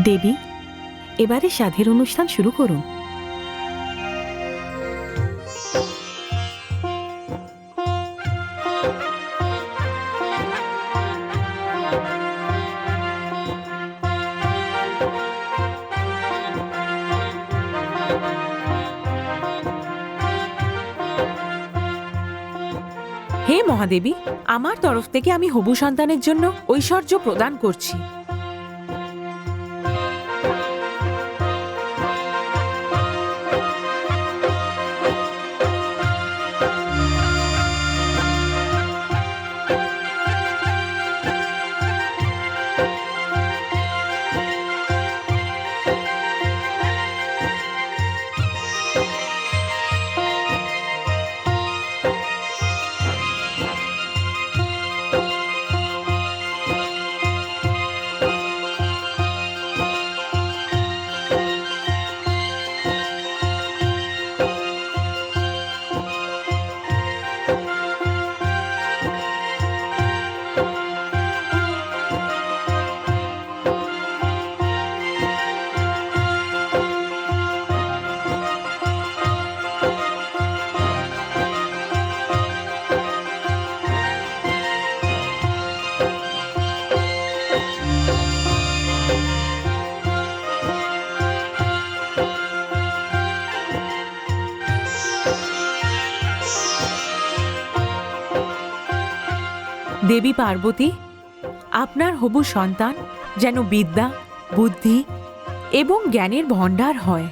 দেবী, এবারে সাধের অনুষ্ঠান শুরু করুন। হে মহাদেবী, আমার তরফ থেকে আমি হবু সন্তানের জন্য ঐশ্বর্য প্রদান করছি। দেবী পার্বতী, আপনার হবু সন্তান যেন বিদ্যা, বুদ্ধি এবং জ্ঞানের ভণ্ডার হয়।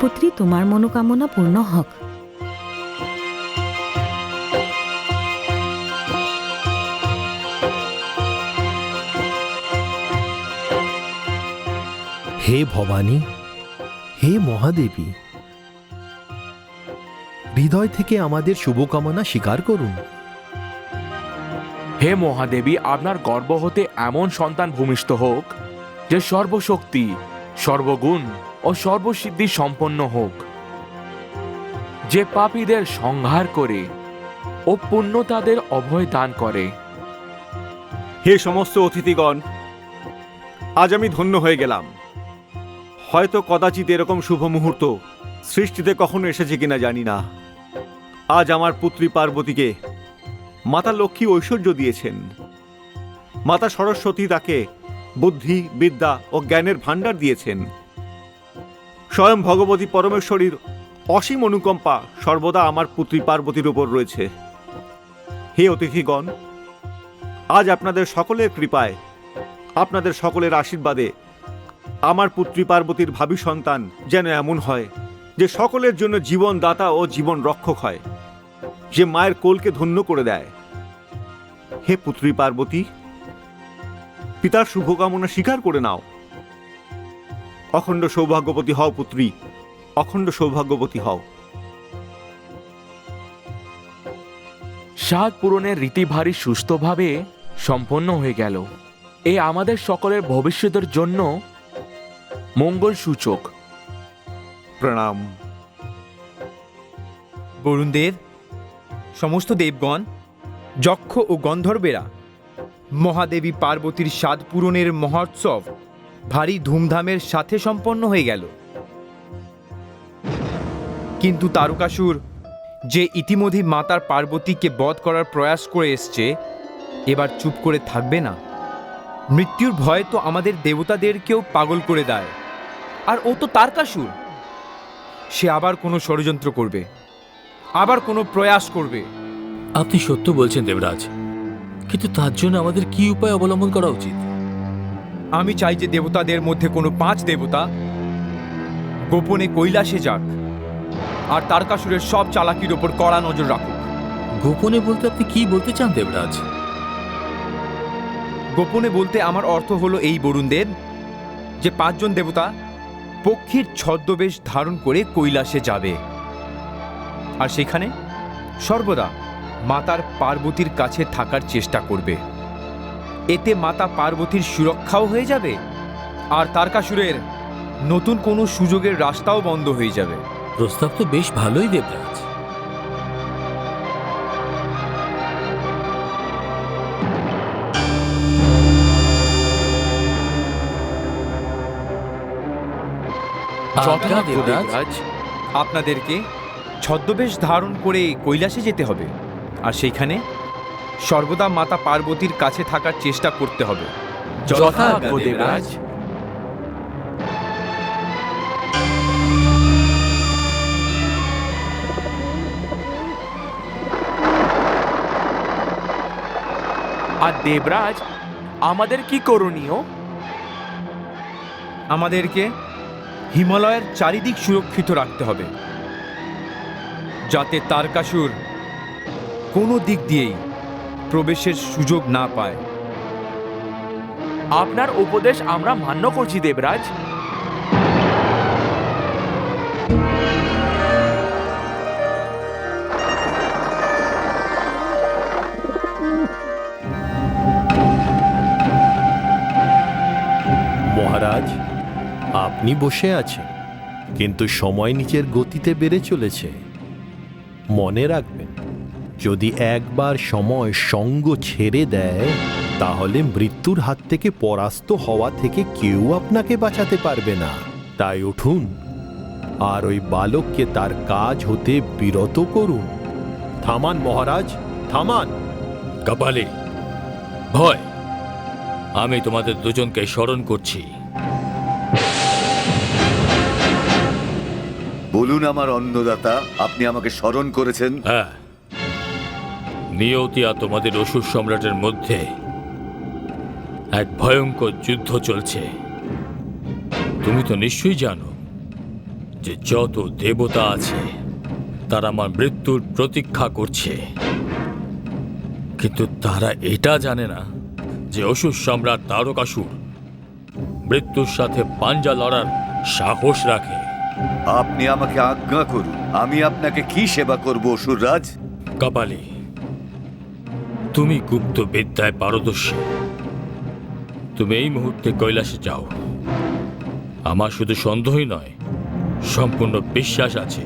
পুত্রী, তোমার মনোকামনা পূর্ণ হোক। হে ভবানী, হে মহাদেবী, হৃদয় থেকে আমাদের শুভকামনা স্বীকার করুন। হে মহাদেবী, আপনার গর্ভ হতে এমন সন্তান ভূমিষ্ঠ হোক যে সর্বশক্তি, সর্বগুণ ও সর্বসিদ্ধি সম্পন্ন হোক, যে পাপীদের সংহার করে ও পুণ্যতাদের অভয় দান করে। হে সমস্ত অতিথিগণ, আজ আমি ধন্য হয়ে গেলাম। হয়তো কদাচিৎ এরকম শুভ মুহূর্ত সৃষ্টিতে কখনো এসেছে কিনা জানি না। আজ আমার পুত্রী পার্বতীকে মাতা লক্ষ্মী ঐশ্বর্য দিয়েছেন। মাতা সরস্বতী তাকে বুদ্ধি, বিদ্যা ও জ্ঞানের ভাণ্ডার দিয়েছেন। স্বয়ং ভগবতী পরমেশ্বরীর অসীম অনুকম্পা সর্বদা আমার পুত্রী পার্বতীর উপর রয়েছে। হে অতিথিগণ, আজ আপনাদের সকলের কৃপায়, আপনাদের সকলের আশীর্বাদে আমার পুত্রী পার্বতীর ভাবী সন্তান যেন এমন হয় যে সকলের জন্য জীবনদাতা ও জীবন রক্ষক হয়, যে মায়ের কোলকে ধন্য করে দেয়। হে পুত্রী পার্বতী, পিতার শুভকামনা স্বীকার করে নাও। অখণ্ড সৌভাগ্যবতী হও পুত্রী, অখণ্ড সৌভাগ্যবতী হও। সাধ পূরণের রীতি ভারী সুস্থভাবে সম্পন্ন হয়ে গেল। এ আমাদের সকলের ভবিষ্যতের জন্য মঙ্গল সূচক। প্রণাম। বরুণদেব, সমস্ত দেবগণ, যক্ষ ও গন্ধর্বেরা মহাদেবী পার্বতীর সাধ পূরণের মহোৎসব ভারী ধুমধামের সাথে সম্পন্ন হয়ে গেল। কিন্তু তারকাসুর, যে ইতিমধ্যে মাতার পার্বতীকে বধ করার প্রয়াস করে এসছে, এবার চুপ করে থাকবে না। মৃত্যুর ভয় তো আমাদের দেবতাদেরকেও পাগল করে দেয়। আর ও তো তারকাসুর, সে আবার কোনো ষড়যন্ত্র করবে, আবার কোনো প্রয়াস করবে। আপনি সত্য বলছেন দেবরাজ, কিন্তু তার জন্য আমাদের কি উপায় অবলম্বন করা উচিত? আমি চাই যে দেবতাদের মধ্যে কোনো 5 দেবতা গোপনে কৈলাসে যাক আর তারকাসুরের সব চালাকির ওপর কড়া নজর রাখুক। গোপনে বলতে আপনি কি বলতে চান দেবরাজ? গোপনে বলতে আমার অর্থ হলো এই বরুণদেব, যে 5 জন দেবতা পক্ষীর ছদ্মবেশ ধারণ করে কৈলাসে যাবে, আর সেখানে সর্বদা মাতার পার্বতীর কাছে থাকার চেষ্টা করবে। এতে মাতা পার্বতীর সুরক্ষাও হয়ে যাবে, আর তারকাসুরের নতুন কোনো সুযোগের রাস্তাও বন্ধ হয়ে যাবে। প্রস্তাব তো বেশ ভালোই দেবরাজ। যথাজ্ঞ দেবরাজ। দেবরাজ। আপনাদেরকে ছদ্মবেশ ধারণ করে কৈলাসে যেতে হবে, আর সেইখানে সর্বদা মাতা পার্বতীর কাছে থাকার চেষ্টা করতে হবে। যথাজ্ঞ দেবরাজ। আর দেবরাজ, আমাদের কি করণীয়? আমাদেরকে হিমালয়ের চারিদিক সুরক্ষিত রাখতে হবে, যাতে তারকাসুর কোনো দিক দিয়েই প্রবেশের সুযোগ না পায়। আপনার উপদেশ আমরা মান্য করছি দেবরাজ। মহারাজ, আপনি বসে আছেন, কিন্তু সময় নিচের গতিতে বেড়ে চলেছে। মনে রাখবেন, যদি একবার সময় সঙ্গ ছেড়ে দেয়, তাহলে মৃত্যুর হাত থেকে পরাস্ত হওয়া থেকে কেউ আপনাকে বাঁচাতে পারবে না। তাই উঠুন, আর ওই বালককে তার কাজ হতে বিরত করুন। থামান মহারাজ, থামান। কপালে ভয়, আমি তোমাদের দুজনকে স্মরণ করছি। বলুন আমার অন্নদাতা, আপনি আমাকে স্মরণ করেছেন। হ্যাঁ, নিয়তি আর তোমাদের অসুর সম্রাটের মধ্যে এক ভয়ঙ্কর যুদ্ধ চলছে। তুমি তো নিশ্চয়ই জানো যে যত দেবতা আছে তারা আমার মৃত্যুর প্রতীক্ষা করছে, কিন্তু তারা এটা জানে না যে অসুর সম্রাট তারকাসুর মৃত্যুর সাথে পাঞ্জা লড়ার সাহস রাখে। আপনি আমাকে আজ্ঞা করুন, আমি আপনাকে কি সেবা করব অসুররাজ? কপালি, তুমি গুপ্ত বিদ্যায় পারদর্শী। তুমি এই মুহূর্তে কৈলাসে যাও। আমার শুধু সন্দেহই নয়, সম্পূর্ণ বিশ্বাস আছে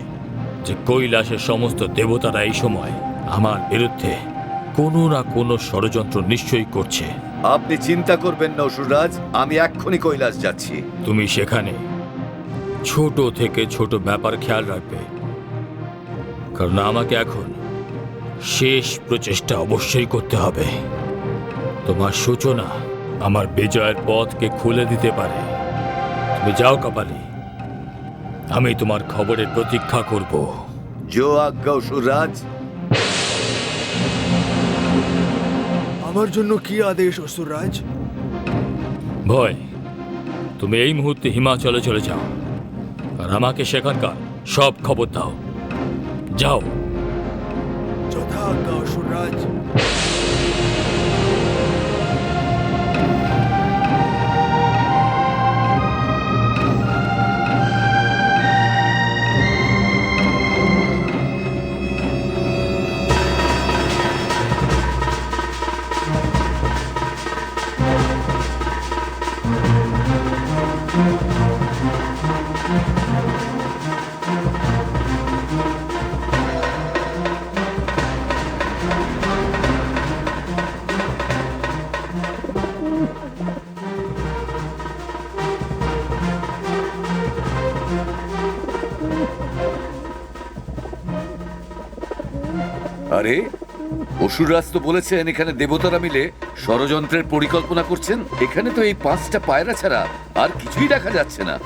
যে কৈলাসের সমস্ত দেবতারা এই সময় আমার বিরুদ্ধে কোনো না কোনো ষড়যন্ত্র নিশ্চয়ই করছে। আপনি চিন্তা করবেন না অসুররাজ, আমি এক্ষুনি কৈলাস যাচ্ছি। তুমি সেখানে ছোট থেকে ছোট ব্যাপার খেয়াল রাখবে, কারণ আমাকে এখন শেষ প্রচেষ্টা অবশ্যই করতে হবে। তোমার সূচনা আমার বিজয়ের পথকে খুলে দিতে পারে। তুমি যাও কপালি, আমি তোমার খবরের প্রতীক্ষা করব। জো আজ্ঞা অসুররাজ। আমার জন্য কি আদেশ অসুররাজ? ভয়, তুমি এই মুহূর্তে হিমাচলে চলে যাও, আর আমাকে সেখানকার সব খবর দাও। যাও। যথা আজ্ঞা অসুররাজ। আরে, অসুররাজ তো বলেছেন এখানে দেবতারা মিলে ষড়যন্ত্রের পরিকল্পনা করছেন। এখানে তো এই 5টা পায়রা ছাড়া আর কিছুই দেখা যাচ্ছে না।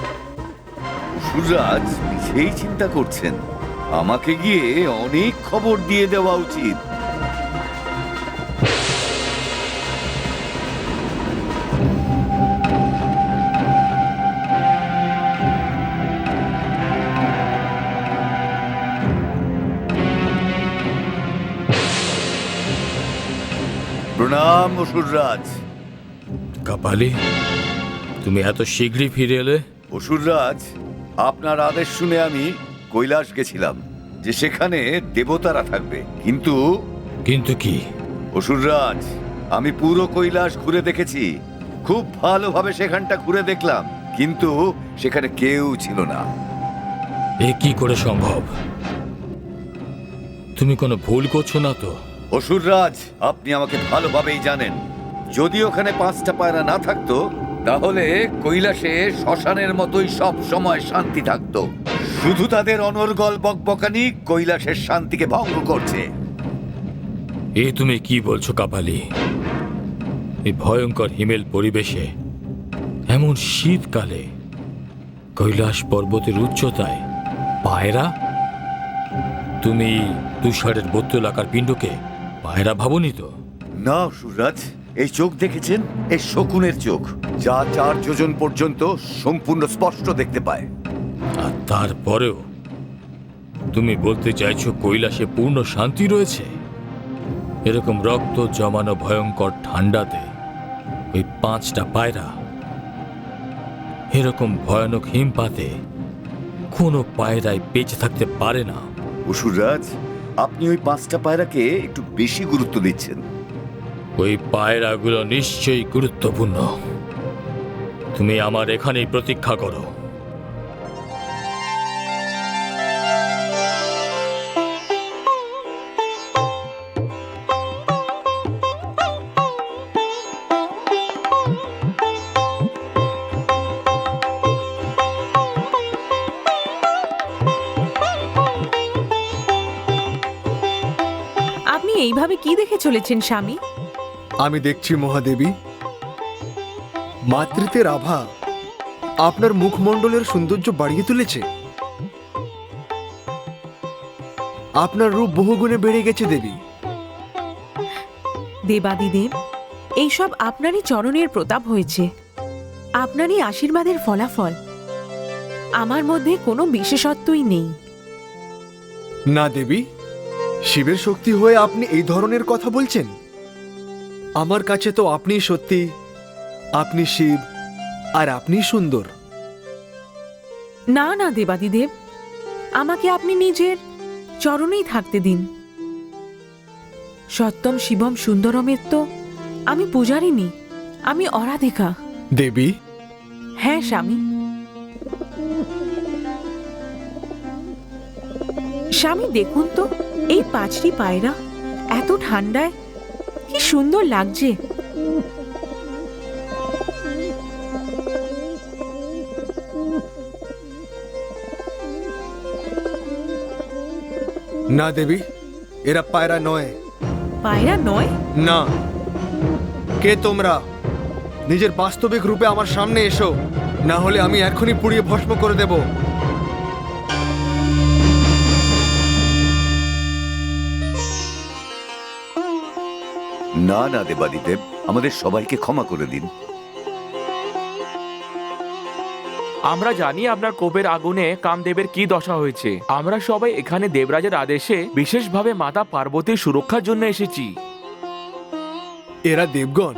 অসুররাজ নিজেই চিন্তা করছেন, আমাকে গিয়ে অনেক খবর দিয়ে দেওয়া উচিত। প্রণাম অসুররাজ। কাপালি, তুমি এত শীঘ্রই ফিরে এলে? অসুররাজ, আপনার আদেশ শুনে আমি কৈলাস গেছিলাম যে সেখানে দেবতারা থাকবে, কিন্তু কিন্তু কি? অসুররাজ, আমি পুরো কৈলাস ঘুরে দেখেছি, খুব ভালোভাবে সেখানটা ঘুরে দেখলাম, কিন্তু সেখানে কেউ ছিল না। এ কি করে সম্ভব? তুমি কোনো ভুল করছো না তো? অসুররাজ, আপনি আমাকে ভালোভাবেই জানেন, যদি ওখানে 5টা পায়রা না থাকতো তাহলে কৈলাসে শ্মশানের মতোই সব সময় শান্তি থাকতো। শুধু তাদের অনর্গল বকবকানি কৈলাসের শান্তিকে ভঙ্গ করছে। এ তুমি কি বলছো কাপালি? এই ভয়ঙ্কর হিমেল পরিবেশে, এমন শীতকালে, কৈলাস পর্বতের উচ্চতায় পায়রা? তুমি তুষারের বত্তলাকার পিণ্ডকে পায়রা ভাবনি তো? না অসুররাজ, এই চোখ দেখেছেন? এই শকুনের চোখ, যা 4 যোজন পর্যন্ত সম্পূর্ণ স্পষ্ট দেখতে পায়। আর তারপরেও তুমি বলতে চাইছো কৈলাসে পূর্ণ শান্তি রয়েছে? এরকম রক্ত জমানো ভয়ঙ্কর ঠান্ডাতে ওই 5টা পায়রা, এরকম ভয়ানক হিমপাতে কোনো পায়রাই বেঁচে থাকতে পারে না। অসুররাজ, আপনি ওই 5টা পায়রাকে একটু বেশি গুরুত্ব দিচ্ছেন। ওই পায়রাগুলো নিশ্চয়ই গুরুত্বপূর্ণ। তুমি আমার এখানেই প্রতীক্ষা করো। আপনি এইভাবে কি দেখে চলেছেন স্বামী? আমি দেখছি মহাদেবী, মাতৃত্বের আভা আপনার মুখমণ্ডলের সৌন্দর্য বাড়িয়ে তুলেছে। আপনার রূপ বহুগুণে বেড়ে গেছে দেবী। দেবাদিদেব, এইসব আপনারই চরণের প্রতাপ হয়েছে, আপনারই আশীর্বাদের ফলাফল। আমার মধ্যে কোনো বিশেষত্বই নেই। না দেবী, শিবের শক্তি হয়ে আপনি এই ধরনের কথা বলছেন? আমার কাছে তো আপনি সত্যি, আপনি শিব, আর আপনি সুন্দর। না না দেবাদিদেব, আমাকে আপনি নিজের চরণেই থাকতে দিন। সত্যম শিবম সুন্দরমের তো আমি পূজারিনী, আমি অরাধিকা। দেবী, হ্যাঁ স্বামী। স্বামী দেখুন তো, এই 5টি পায়রা এত ঠান্ডায় কি সুন্দর লাগছে। না দেবী, এরা পায়রা নয়। পায়রা নয়? না। কে তোমরা? নিজের বাস্তবিক রূপে আমার সামনে এসো, না হলে আমি এখনই পুড়িয়ে ভস্ম করে দেব। না না দেবাদিদেব, আমাদের সবাইকে ক্ষমা করে দিন। আমরা জানি আপনার কোপের আগুনে কামদেবের কি দশা হয়েছে। আমরা সবাই এখানে দেবরাজের আদেশে বিশেষভাবে মাতা পার্বতীর সুরক্ষার জন্য এসেছি। এরা দেবগণ।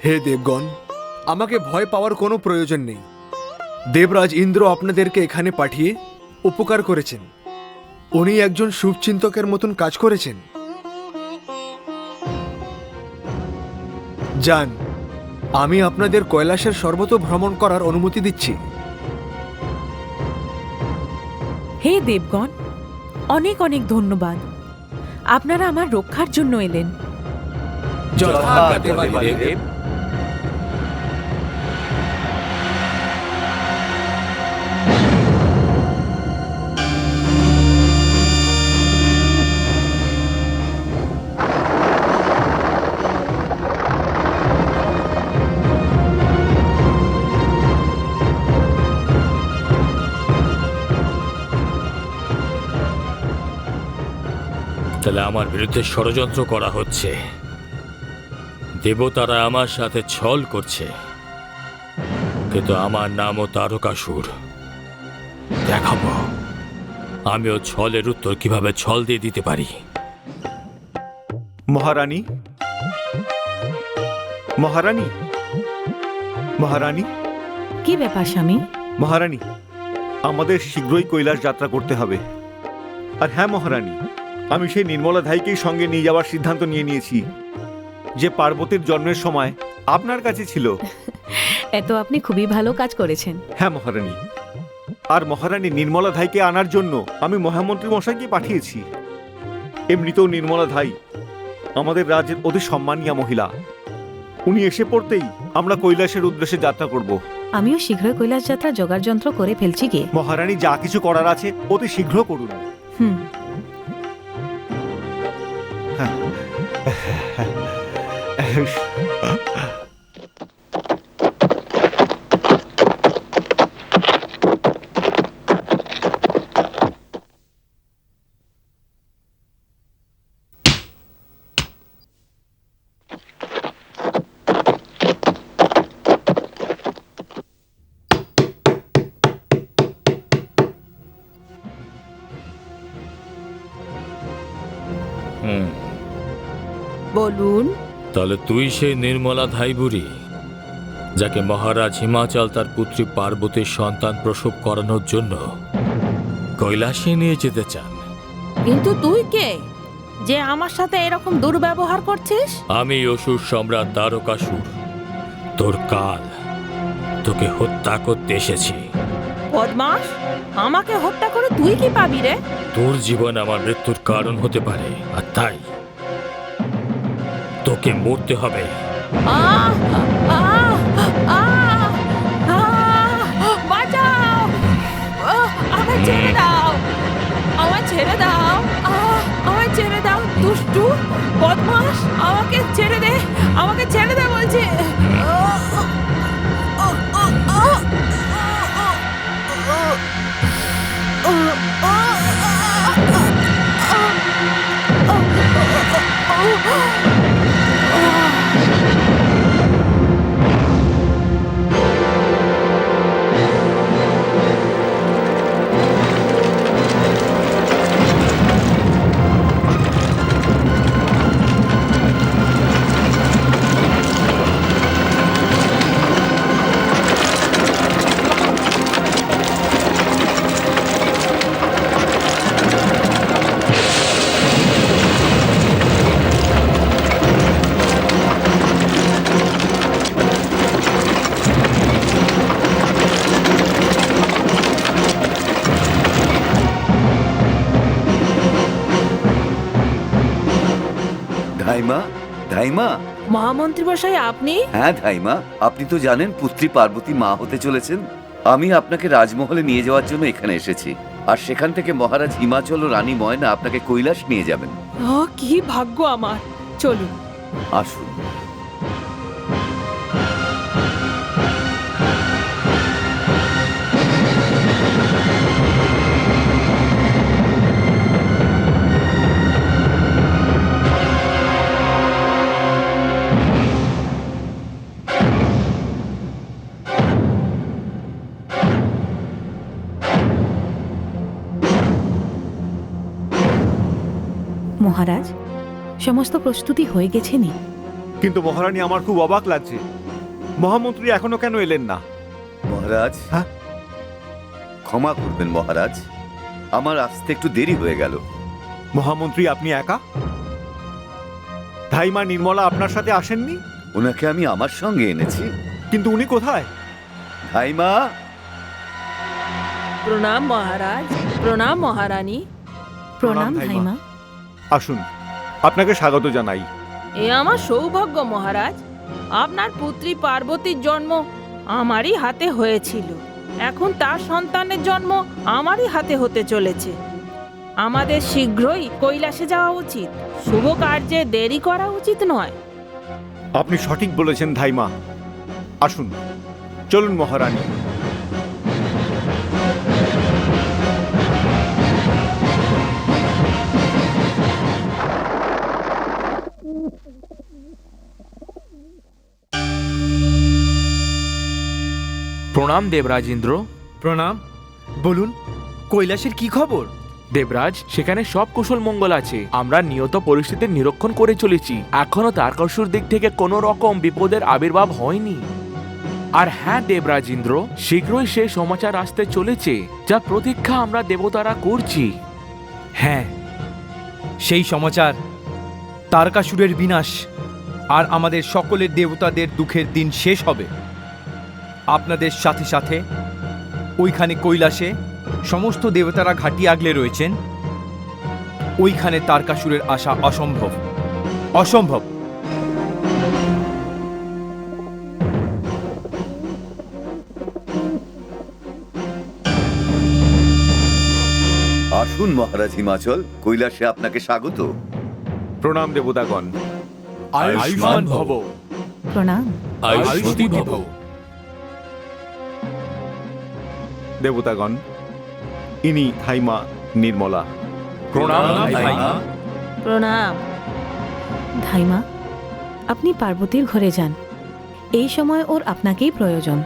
হে দেবগণ, আমাকে ভয় পাওয়ার কোনো প্রয়োজন নেই। দেবরাজ ইন্দ্র আপনাদেরকে এখানে পাঠিয়ে উপকার করেছেন। উনি একজন শুভচিন্তকের মতন কাজ করেছেন। যান, আমি আপনাদের কৈলাসের সর্বত ভ্রমণ করার অনুমতি দিচ্ছি। হে দেবগণ, অনেক অনেক ধন্যবাদ। আপনারা আমার রক্ষার জন্য এলেন। যথাজ্ঞা দেবাদিদেব। তাহলে আমার বিরুদ্ধে ষড়যন্ত্র করা হচ্ছে, দেবতারা আমার সাথে ছল করছে, কিন্তু আমার নামও তারকাসুর। দেখাবো আমিও ছলের উত্তর কিভাবে ছল দিয়ে দিতে পারি। মহারানী, মহারানী, মহারানী, কি ব্যাপার স্বামী? মহারানী, আমাদের শীঘ্রই কৈলাস যাত্রা করতে হবে। আর হ্যাঁ মহারানী, আমি সেই নির্মলা ধাইকেই সঙ্গে নিয়ে যাওয়ার সিদ্ধান্ত নিয়ে নিয়েছি, যে পার্বতীর জন্মের সময় আপনার কাছে ছিল। এত আপনি খুবই ভালো কাজ করেছেন। হ্যাঁ মহারানী, আর মহারানী নির্মলা ধাইকে আনার জন্য আমি মহামন্ত্রী মশাইকে পাঠিয়েছি। এমনিতেও নির্মলা ধাই আমাদের রাজ্যের অতি সম্মানীয় মহিলা। উনি এসে পড়তেই আমরা কৈলাসের উদ্দেশ্যে যাত্রা করব। আমিও শীঘ্রই কৈলাস যাত্রা জোগাড় যন্ত্র করে ফেলছি গে। মহারানী, যা কিছু করার আছে অতি শীঘ্র করুন। হুম। হুম, বলুন। তাহলে তুই সেই নির্মলা ধাই বুড়ি যাকে মহারাজ হিমাচল তার পুত্রী পার্বতীর সন্তান প্রসব করানোর জন্য কৈলাসে নিয়ে যেতে চান। কিন্তু তুই কে যে আমার সাথে এরকম দুর্ব্যবহার করছিস? আমি অসুর সম্রাট দ্বারকাসুর, তোর কাল তোকে হত্যা করতে এসেছি। বদমাস, আমাকে হত্যা করে তুই কি পাবি রে? তোর জীবন আমার মৃত্যুর কারণ হতে পারে, আর তাই তোকে মরতে হবে। আহ! আহ! আহ! আহ! বাঁচাও! আমায় ছেড়ে দাও, আমায় ছেড়ে দাও, আমায় ছেড়ে দাও। দুষ্টু বদমাস, আমাকে ছেড়ে দে, আমাকে ছেড়ে দে বলছি। ধাইমা, ধাইমা। মহামন্ত্রী মশাই, আপনি? হ্যাঁ ধাইমা, আপনি তো জানেন পুত্রী পার্বতী মা হতে চলেছেন। আমি আপনাকে রাজমহলে নিয়ে যাওয়ার জন্য এখানে এসেছি, আর সেখান থেকে মহারাজ হিমাচল ও রানী ময়না আপনাকে কৈলাস নিয়ে যাবেন। কি ভাগ্য আমার! চলুন। আসুন। মহারাজ, সমস্ত প্রস্তুতি হয়ে গেছে নি? কিন্তু মহারানী, আমার খুব অবাক লাগছে, মহামন্ত্রী এখনো কেন এলেন না? মহারাজ, হ্যাঁ? ক্ষমা করবেন মহারাজ, আমার আসতে একটু দেরি হয়ে গেল। মহামন্ত্রী, আপনি একা? ধাইমা নির্মলা আপনার সাথে আসেননি? ওনাকে আমি আমার সঙ্গে এনেছি। কিন্তু উনি কোথায়? ধাইমা। প্রণাম মহারাজ, প্রণাম মহারানী। প্রণাম ধাইমা। ধাইমা। আসুন, আপনাকে স্বাগত জানাই। এ আমার সৌভাগ্য মহারাজ। আপনার পুত্রী পার্বতীর জন্ম আমারই হাতে হয়েছিল, এখন তার সন্তানের জন্ম আমারই হাতে হতে চলেছে। আমাদের শীঘ্রই কৈলাসে যাওয়া উচিত, শুভ কার্যে দেরি করা উচিত নয়। আপনি সঠিক বলেছেন ধাইমা। আসুন, চলুন মহারানী। প্রণাম দেবরাজ ইন্দ্র। প্রণাম। বলুন, কৈলাসের কি খবর? দেবরাজ, সেখানে সব কুশল মঙ্গল আছে। আমরা নিয়ত পরিস্থিতির নিরীক্ষণ করে চলেছি। এখনো তারকাসুর দিক থেকে কোনো রকম বিপদের আবির্ভাব হয়নি। আর হ্যাঁ দেবরাজ ইন্দ্র, শীঘ্রই সে সমাচার আসতে চলেছে যা প্রতীক্ষা আমরা দেবতারা করছি। হ্যাঁ, সেই সমাচার তারকাসুরের বিনাশ আর আমাদের সকলের দেবতাদের দুঃখের দিন শেষ হবে। আপনাদের সাথে সাথে ওইখানে কৈলাসে সমস্ত দেবতারা ঘাঁটি আগলে রয়েছেন। ওইখানে তারকাসুরের আসা অসম্ভব, অসম্ভব। আসুন মহারাজ হিমাচল, কৈলাসে আপনাকে স্বাগত। প্রণাম দেবতাগণ। আয়ুষ্মান ভব। প্রণাম। আয়ুষ্মতী ভব। দেবতাগণ, ইনি থাইমা নির্মলা। প্রণাম ধাইমা। প্রণাম। ধাইমা, আপনি পার্বতীর ঘরে যান। এই সময় ওর আপনাকেই প্রয়োজন।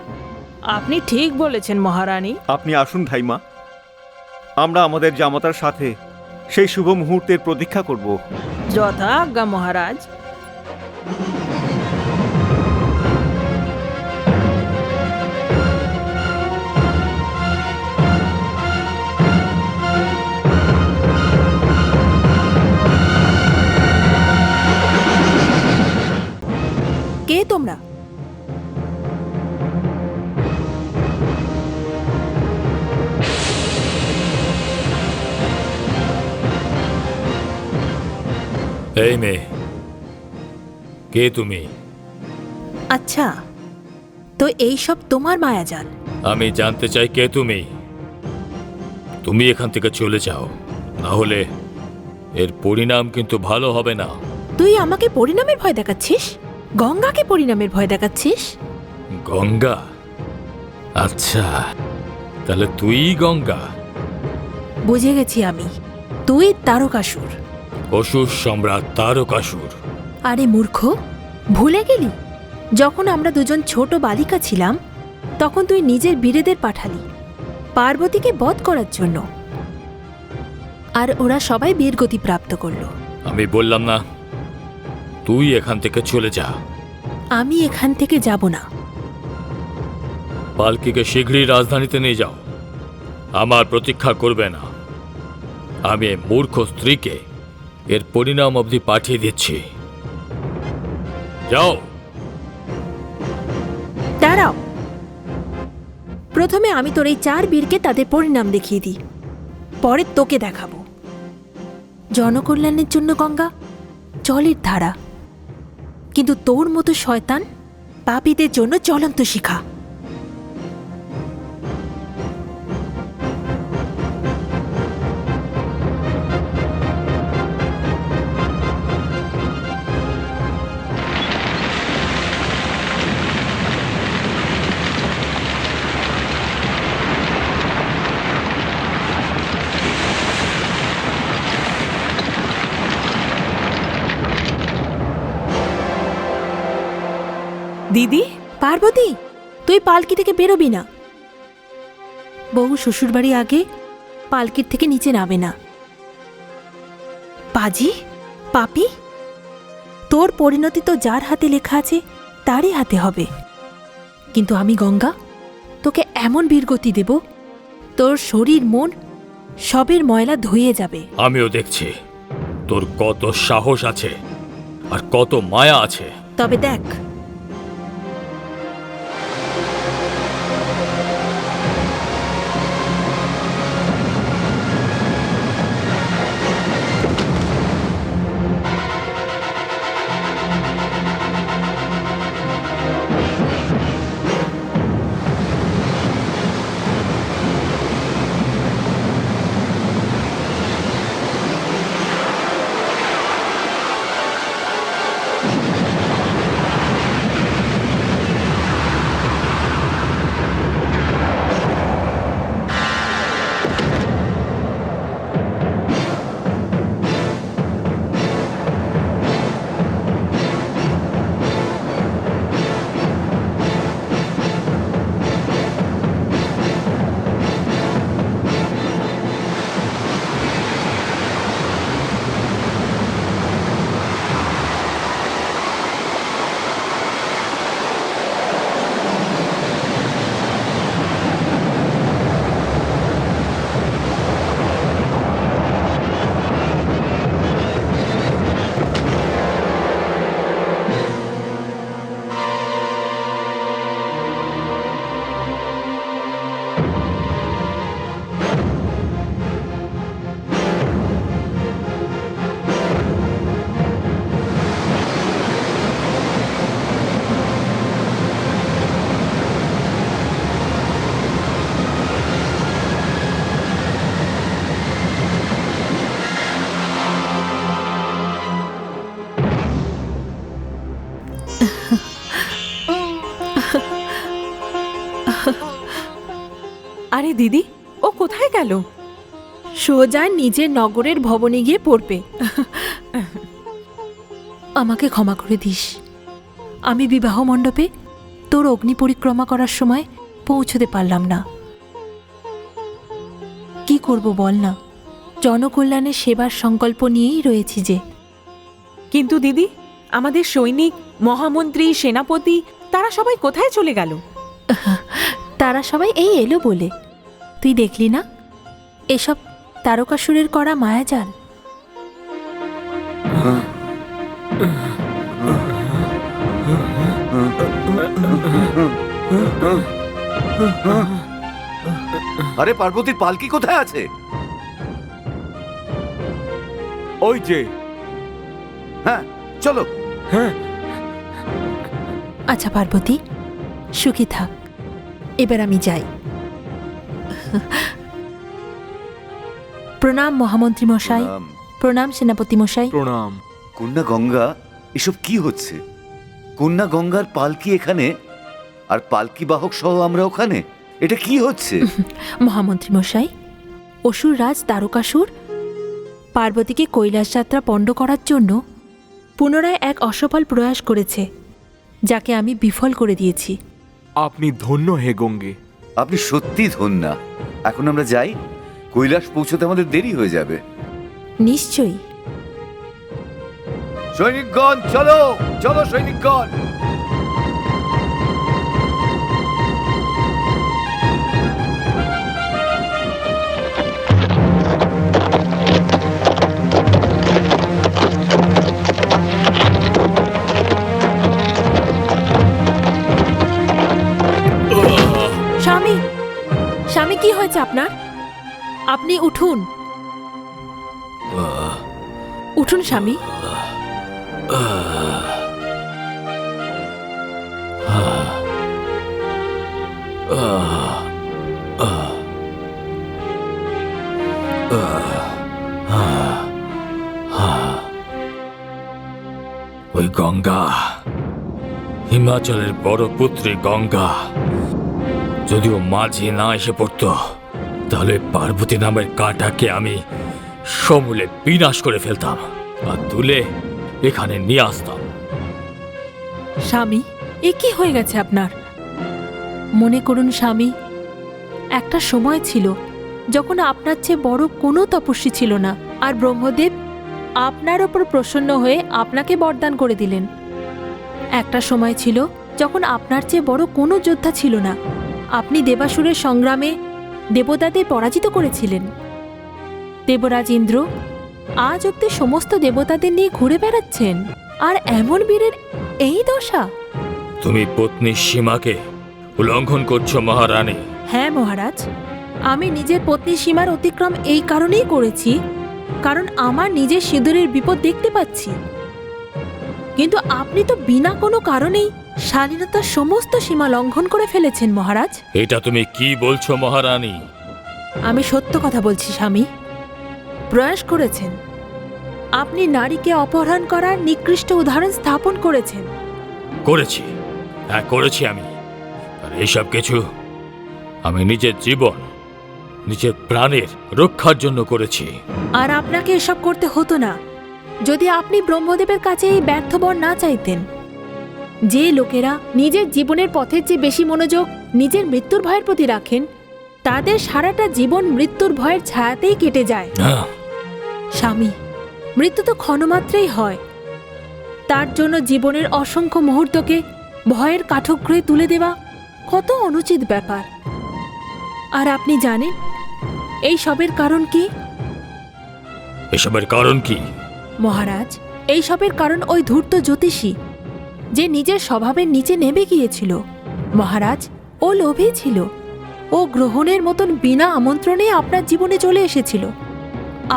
আপনি ঠিক বলেছেন মহারানী। আপনি আসুন থাইমা, আমরা আমাদের জামাতার সাথে সেই শুভ মুহূর্তের প্রতীক্ষা করব। যথা আজ্ঞা মহারাজ। কে তোমরা? এই মেয়ে, কে তুমি? আচ্ছা, তো এই সব তোমার মায়াজাল? আমি জানতে চাই কে তুমি। তুমি এখান থেকে চলে যাও, না হলে এর পরিণাম কিন্তু ভালো হবে না। তুই আমাকে পরিণামের ভয় দেখাচ্ছিস? গঙ্গাকে পরিণামের ভয় দেখাচ্ছিস? গঙ্গা? আচ্ছা, তাহলে তুই গঙ্গা। বুঝে গেছি আমি, তুই তারকাসুর। অসুর সম্রাট তারকাসুর। আরে মূর্খ, ভুলে গেলি? যখন আমরা দুজন ছোট বালিকা ছিলাম, তখন তুই নিজের বীরেদের পাঠালি পার্বতীকে বধ করার জন্য, আর ওরা সবাই বীরগতি প্রাপ্ত করলো। আমি বললাম না তুই এখান থেকে চলে যা। আমি এখান থেকে যাব না। পালকিকে শীঘ্রই রাজধানীতে নিয়ে যাও। আমার প্রতীক্ষা করবে না। আমি এই মূর্খ স্ত্রীকে এর পরিণাম অবধি পাঠিয়ে দিচ্ছি। যাও। দাঁড়াও, প্রথমে আমি তোর এই 4 বীরকে তাদের পরিণাম দেখিয়ে দিই, পরে তোকে দেখাবো। জনকল্যাণের জন্য গঙ্গা জলের ধারা, কিন্তু তোর মতো শয়তান পাপীদের জন্য জ্বলন্ত শিখা। দিদি, পার্বতী, তুই পালকি থেকে বেরোবি না। বউ শ্বশুরবাড়ি আগে পালকির থেকে নিচে নামে না। পাজি, পাপি, তোর পরিণতি তো যার হাতে লেখা আছে তারই হাতে হবে। কিন্তু আমি গঙ্গা তোকে এমন বীরগতি দেব, তোর শরীর মন সবের ময়লা ধুয়ে যাবে। আমিও দেখছি তোর কত সাহস আছে আর কত মায়া আছে। তবে দেখ, আরে দিদি, ও কোথায় গেল? সোজা নিজের নগরের ভবনে গিয়ে পড়বে। আমাকে ক্ষমা করে দিস, আমি বিবাহ মণ্ডপে তোর অগ্নি পরিক্রমা করার সময় পৌঁছতে পারলাম না। কি করব বল না, জনকল্যাণের সেবার সংকল্প নিয়েই রয়েছি যে। কিন্তু দিদি, আমাদের সৈনিক, মহামন্ত্রী, সেনাপতি তারা সবাই কোথায় চলে গেল? তারা সবাই এই এলো বলে, তুই দেখলি না? এসব তারকাসুরের করা মায়াজাল। আরে পার্বতীর পালকি কোথায় আছে? ওই যে। হ্যাঁ, চলো। আচ্ছা পার্বতী, সুখী থাক, এবার আমি যাই। প্রণাম মহামন্ত্রী মশাই, প্রণাম সেনাপতি মশাই। প্রণাম। কন্যা গঙ্গা, এসব কি হচ্ছে? কন্যা গঙ্গার পালকি এখানে, আর পালকি বাহক সহ আমরা ওখানে। এটা কি হচ্ছে? মহামন্ত্রী মশাই, অসুর রাজ তারকাসুর পার্বতীকে কৈলাস যাত্রা পণ্ড করার জন্য পুনরায় এক অসফল প্রয়াস করেছে, যাকে আমি বিফল করে দিয়েছি। আপনি ধন্য হে গঙ্গে। আপনি সত্যি ধন্যা। এখন আমরা যাই, কৈলাস পৌঁছতে আমাদের দেরি হয়ে যাবে। নিশ্চয়ই। সৈনিকগণ চলো, চলো সৈনিকগণ। স্বামী, স্বামী কি হয়েছে আপনার? আপনি উঠুন, উঠুন স্বামী। ওই গঙ্গা, হিমাচলের বড় পুত্রী গঙ্গা, যদিও মাঝে না এসে পড়তো, তাহলে পার্বতী নামের কাঁটাকে আমি সমূলে বিনাশ করে ফেলতাম আর তুলে এখানে নিয়ে আসতাম। স্বামী, এ কি হয়ে গেছে আপনার? মনে করুন স্বামী, একটা সময় ছিল যখন আপনার চেয়ে বড় কোনো তপস্বী ছিল না, আর ব্রহ্মদেব আপনার ওপর প্রসন্ন হয়ে আপনাকে বরদান করে দিলেন। একটা সময় ছিল যখন আপনার চেয়ে বড় কোনো যোদ্ধা ছিল না, আপনি দেবাসুরের সংগ্রামে দেবতাদের পরাজিত করেছিলেন। দেবরাজ ইন্দ্র আজ অব্দি সমস্ত দেবতাদের নিয়ে ঘুরে বেড়াচ্ছেন, আর এমন বীরের এই দশা। তুমি পত্নী সীমাকে উল্লঙ্ঘন করছো মহারানী। হ্যাঁ মহারাজ, আমি নিজের পত্নী সীমার অতিক্রম এই কারণেই করেছি, কারণ আমার নিজের সিঁদুরের বিপদ দেখতে পাচ্ছি। কিন্তু আপনি তো বিনা কোনো কারণেই শালীনতার সমস্ত সীমা লঙ্ঘন করে ফেলেছেন মহারাজ। এটা তুমি কি বলছো মহারানী? আমি সত্য কথা বলছি স্বামী। প্রয়াস করেছেন, আপনি নারীকে অপহরণ করার নিকৃষ্ট উদাহরণ স্থাপন করেছেন। করেছি, হ্যাঁ করেছি আমি। আর এইসব কিছু আমি নিজের জীবন, নিজের প্রাণের রক্ষার জন্য করেছি। আর আপনাকে এসব করতে হতো না যদি আপনি ব্রহ্মদেবের কাছে এই ব্যর্থ বর না চাইতেন। যে লোকেরা নিজের জীবনের পথের চেয়ে বেশি মনোযোগ নিজের মৃত্যুর ভয়ের প্রতি রাখেন, তাদের সারাটা জীবন মৃত্যুর ভয়ের ছায়াতেই কেটে যায়। স্বামী, মৃত্যু তো ক্ষণমাত্রেই হয়, তার জন্য জীবনের অসংখ্য মুহূর্তকে ভয়ের কাঠগৃহে তুলে দেওয়া কত অনুচিত ব্যাপার। আর আপনি জানেন এই সবের কারণ কি? এসবের কারণ কি? মহারাজ, এই সবের কারণ ওই ধূর্ত জ্যোতিষী, যে নিজের স্বভাবের নিচে নেমে গিয়েছিল। মহারাজ, ও লোভী ছিল। ও গ্রহণের মতন বিনা আমন্ত্রণে আপনার জীবনে চলে এসেছিল।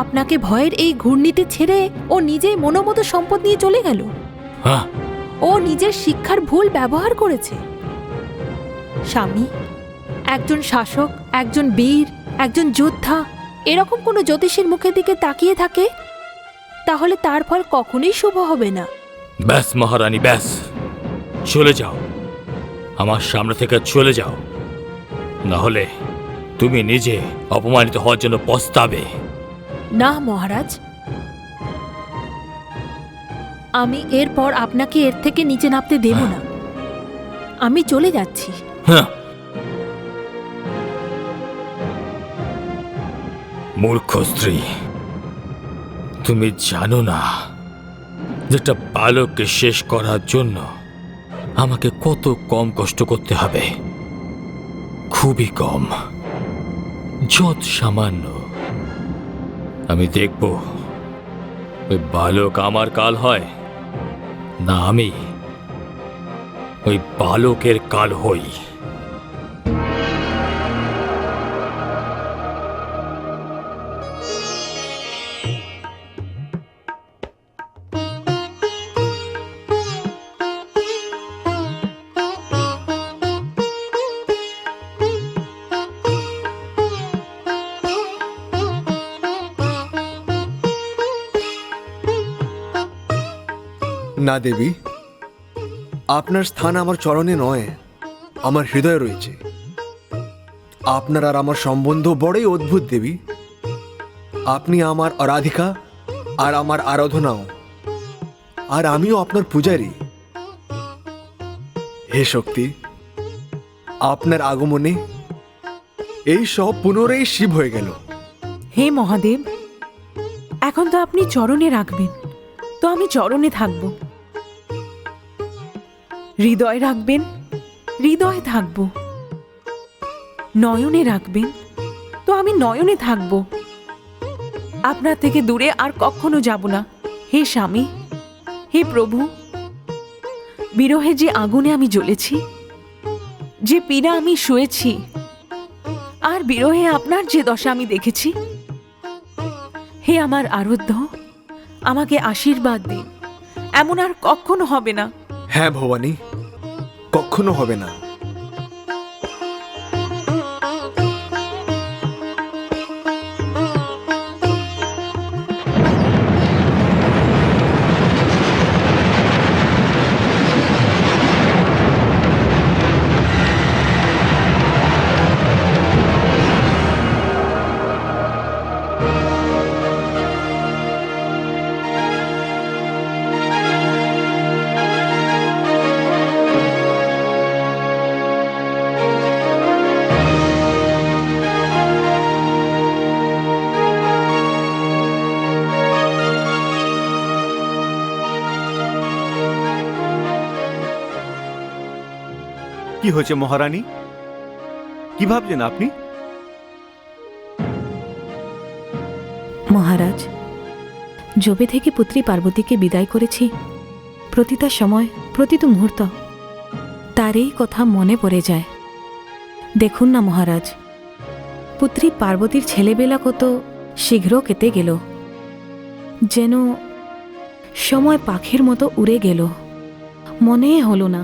আপনাকে ভয়ের এই ঘূর্ণিতে ছেড়ে ও নিজেই মনোমতো সম্পদ নিয়ে চলে গেল। ও নিজের শিক্ষার ভুল ব্যবহার করেছে। স্বামী, একজন শাসক, একজন বীর, একজন যোদ্ধা এরকম কোনো জ্যোতিষীর মুখের দিকে তাকিয়ে থাকে, তাহলে তার ফল কখনোই শুভ হবে না। ব্যাস মহারানী, ব্যাস, চলে যাও, আমার সামনে থেকে চলে যাও, তুমি নিজে অপমানিত হওয়ার জন্য পস্তাবে। না মহারাজ, আমি এরপর আপনাকে এর থেকে নিচে নামতে দেব না। আমি চলে যাচ্ছি। হ্যাঁ, মূর্খ স্ত্রী, তুমি জানো না যেটা বালককে শেষ করার জন্য আমাকে কত কম কষ্ট করতে হবে। খুবই কম, যত সামান্য। আমি দেখব ওই বালক আমার কাল হয় না আমি ওই বালকের কাল হই। না দেবী, আপনার স্থান আমার চরণে নয়, আমার হৃদয়ে রয়েছে। আপনার আর আমার সম্বন্ধ বড়ই অদ্ভুত দেবী। আপনি আমার আরাধিকা আর আমার আরাধনাও, আর আমিও আপনার পূজারী। হে শক্তি, আপনার আগমনে এই সব পুনরায় শিব হয়ে গেল। হে মহাদেব, এখন তো আপনি চরণে রাখবেন, তো আমি চরণে থাকব। হৃদয় রাখবেন, হৃদয়ে থাকব। নয়নে রাখবেন, তো আমি নয়নে থাকব। আপনার থেকে দূরে আর কখনো যাব না। হে স্বামী, হে প্রভু, বিরহে যে আগুনে আমি জ্বলেছি, যে পীড়া আমি শুয়েছি, আর বিরহে আপনার যে দশা আমি দেখেছি, হে আমার আরাধ্য, আমাকে আশীর্বাদ দিন। এমন আর কখনো হবে না। হ্যাঁ ভবানী, কখনো হবে না। কি হয়েছে মহারানী? কি ভাবছেন আপনি? মহারাজ, যবে থেকে পুত্রী পার্বতীকে বিদায় করেছি, প্রতিটা সময়, প্রতিটা মুহূর্ত তার এই কথা মনে পড়ে যায়। দেখুন না মহারাজ, পুত্রী পার্বতীর ছেলেবেলা কত শীঘ্র কেটে গেল, যেন সময় পাখির মতো উড়ে গেল। মনে হলো না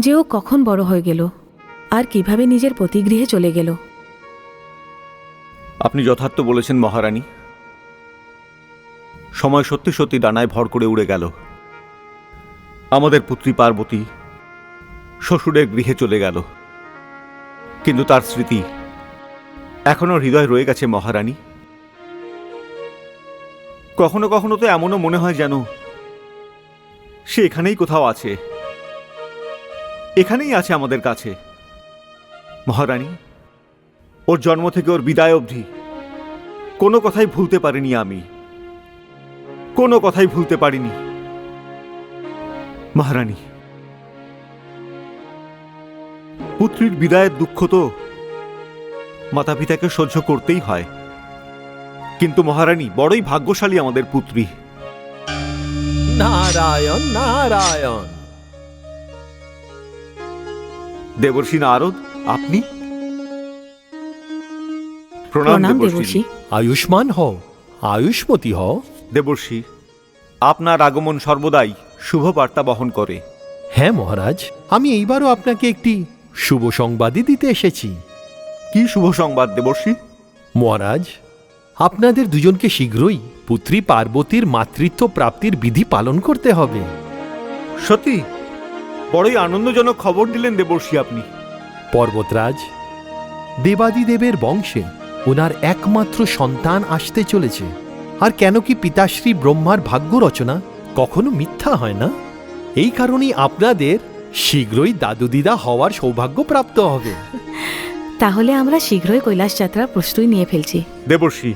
যে ও কখন বড় হয়ে গেল আর কিভাবে নিজের পতিগৃহে চলে গেল। আপনি যথার্থ বলেছেন মহারানী। সময় সত্যি সত্যি ডানায় ভর করে উড়ে গেল। আমাদের পুত্রী পার্বতী শ্বশুরের গৃহে চলে গেল, কিন্তু তার স্মৃতি এখনো হৃদয়ে রয়ে গেছে মহারানী। কখনো কখনো তো এমনও মনে হয় যেন সে এখানেই কোথাও আছে, এখানেই আছে আমাদের কাছে। মহারানী, ওর জন্ম থেকে ওর বিদায় অবধি কোনো কথাই ভুলতে পারিনি আমি, কোনো কথাই ভুলতে পারিনি মহারানী। পুত্রীর বিদায়ের দুঃখ তো মাতা পিতাকে সহ্য করতেই হয়, কিন্তু মহারানী বড়ই ভাগ্যশালী আমাদের পুত্রী। নারায়ণ নারায়ণ। দেবর্ষি নারদ, আপনি? প্রণাম প্রণাম দেবর্ষি। দেবর্ষি। আয়ুষ্মান হও, আয়ুষ্মতী হও। দেবর্ষি, আপনার আগমন সর্বদাই শুভ বার্তা বহন করে। হ্যাঁ মহারাজ, আমি এইবারও আপনাকে একটি শুভ সংবাদই দিতে এসেছি। কি শুভ সংবাদ দেবর্ষি? মহারাজ, আপনাদের দুজনকে শীঘ্রই পুত্রী পার্বতীর মাতৃত্ব প্রাপ্তির বিধি পালন করতে হবে। সত্যি? বড়ই আনন্দজনক খবর দিলেন দেবর্ষি আপনি। পর্বতরাজ, দেবাদিদেবের বংশে ওনার একমাত্র সন্তান আসতে চলেছে। আর কেন কি পিতাশ্রী ব্রহ্মার ভাগ্য রচনা কখনো মিথ্যা হয় না? এই কারণেই আপনাদের শীঘ্রই দাদু দিদা হওয়ার সৌভাগ্য প্রাপ্ত হবে। তাহলে আমরা শীঘ্রই কৈলাস যাত্রার প্রস্তুতি নিয়ে ফেলছি। দেবর্ষি,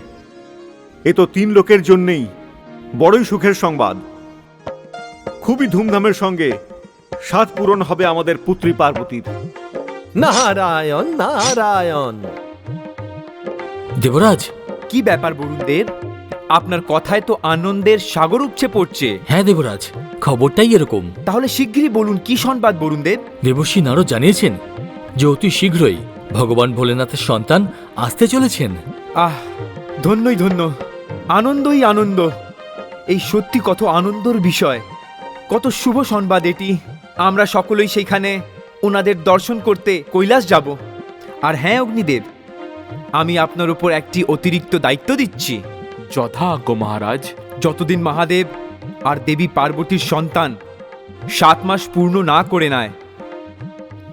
এ তো 3 লোকের জন্যেই বড়ই সুখের সংবাদ। খুবই ধুমধামের সঙ্গে সাধ পূরণ হবে আমাদের পুত্রী পার্বতীর। নারায়ণ নারায়ণ। দেবরাজ, কি ব্যাপার বরুণদেব? আপনার কথায় তো আনন্দের সাগর উপচে পড়ছে। হ্যাঁ দেবরাজ, খবরটাই এরকম। তাহলে শিগগিরই বলুন, কি সংবাদ বরুণদেব? দেবর্ষি নারদ জানিয়েছেন যে অতি শীঘ্রই ভগবান ভোলেনাথের সন্তান আসতে চলেছেন। আহ, ধন্যই ধন্য, আনন্দই আনন্দ। এই সত্যি কত আনন্দর বিষয়, কত শুভ সংবাদ এটি। আমরা সকলেই সেইখানে ওনাদের দর্শন করতে কৈলাস যাব। আর হ্যাঁ অগ্নিদেব, আমি আপনার উপর একটি অতিরিক্ত দায়িত্ব দিচ্ছি। যথাজ্ঞ মহারাজ। যতদিন মহাদেব আর দেবী পার্বতীর সন্তান 7 মাস পূর্ণ না করে নেয়,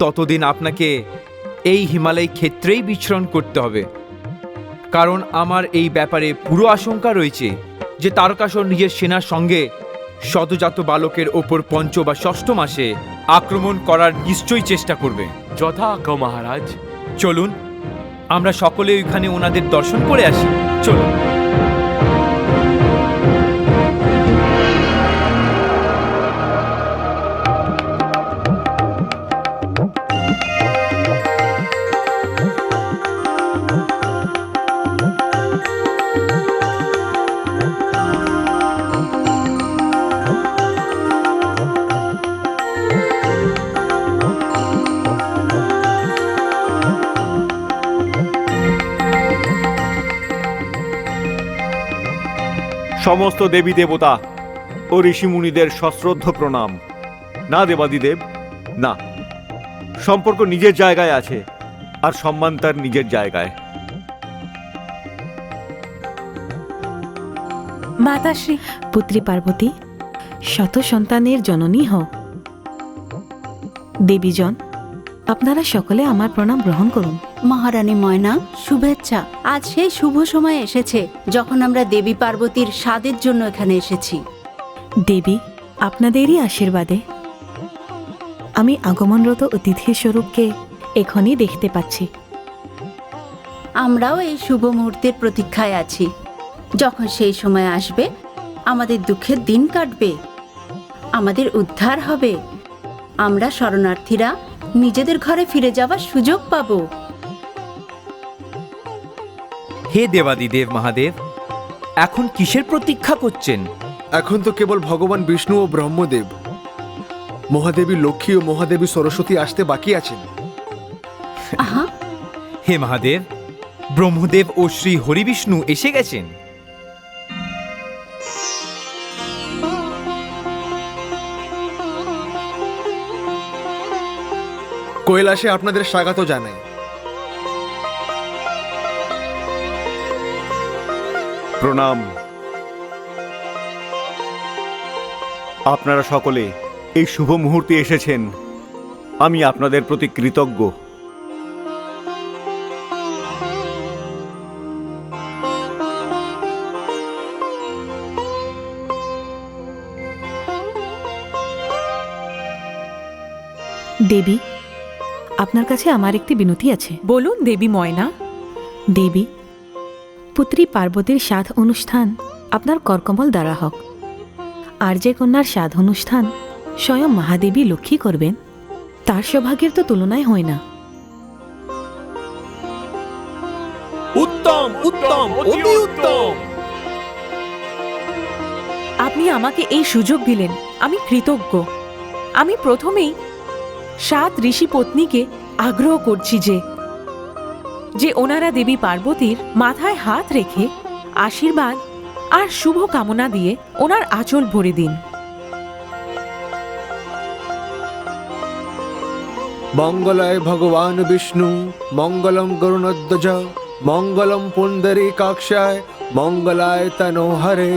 ততদিন আপনাকে এই হিমালয় ক্ষেত্রেই বিচরণ করতে হবে। কারণ আমার এই ব্যাপারে পুরো আশঙ্কা রয়েছে যে তারকাসুর নিজের সেনার সঙ্গে সদ্যজাত বালকের ওপর 5 বা 6 মাসে আক্রমণ করার নিশ্চয়ই চেষ্টা করবে। যথাজ্ঞ মহারাজ। চলুন আমরা সকলে ওইখানে ওনাদের দর্শন করে আসি। চলুন। সমস্ত দেবী দেবতা ও ঋষিমুনিদের সশ্রদ্ধ প্রণাম। না দেবাদিদেব, না, সম্পর্ক নিজের জায়গায় আছে আর সম্মান তার নিজের জায়গায়। মাতাশ্রী, পুত্রী পার্বতী শত সন্তানের জননী হও। দেবীজন, আপনারা সকলে আমার প্রণাম গ্রহণ করুন। মহারানী ময়না, শুভেচ্ছা। আজ সেই শুভ সময় এসেছে যখন আমরা দেবী পার্বতীর স্বাদের জন্য এখানে এসেছি। দেবী, আপনাদেরই আশীর্বাদে আমি আগমনরত অতিথি স্বরূপকে এখনই দেখতে পাচ্ছি। আমরাও এই শুভ মুহূর্তের প্রতীক্ষায় আছি। যখন সেই সময় আসবে, আমাদের দুঃখের দিন কাটবে, আমাদের উদ্ধার হবে, আমরা শরণার্থীরা নিজেদের ঘরে ফিরে যাওয়ার সুযোগ পাবো। হে দেবাদিদেব মহাদেব, এখন কিসের প্রতীক্ষা করছেন? এখন তো কেবল ভগবান বিষ্ণু ও ব্রহ্মদেব, মহাদেবী লক্ষ্মী ও মহাদেবী সরস্বতী আসতে বাকি আছেন। আহা, হে মহাদেব, ব্রহ্মদেব ও শ্রী হরিবিষ্ণু এসে গেছেন। কৈলাসে আপনাদের স্বাগত জানাই। প্রণাম। আপনারা সকলে এই শুভ মুহূর্তে এসেছেন, আমি আপনাদের প্রতি কৃতজ্ঞ। দেবী, আপনার কাছে আমার একটি বিনতি আছে। বলুন দেবী ময়না। দেবী, পুত্রী পার্বতীর সাধ অনুষ্ঠান আপনার করকমল দ্বারা হোক। আর যে কন্যার সাধ অনুষ্ঠান স্বয়ং মহাদেবী লক্ষ্মী করবেন, তার সৌভাগ্যের তো তুলনায় হয় না। উত্তম উত্তম, অতি উত্তম। আপনি আমাকে এই সুযোগ দিলেন, আমি কৃতজ্ঞ। আমি প্রথমেই 7 ঋষি পত্নীকে আগ্রহ করছি যে ওনারা দেবী পার্বতীর মাথায় হাত রেখে আশীর্বাদ আর শুভ কামনা দিয়ে ওনার আঁচল ভরে দিন। মঙ্গলায় ভগবান বিষ্ণু, মঙ্গলম গরুণধ্বজ, মঙ্গলম পুণ্ডরীকাক্ষায়, মঙ্গলায় তনোহরে।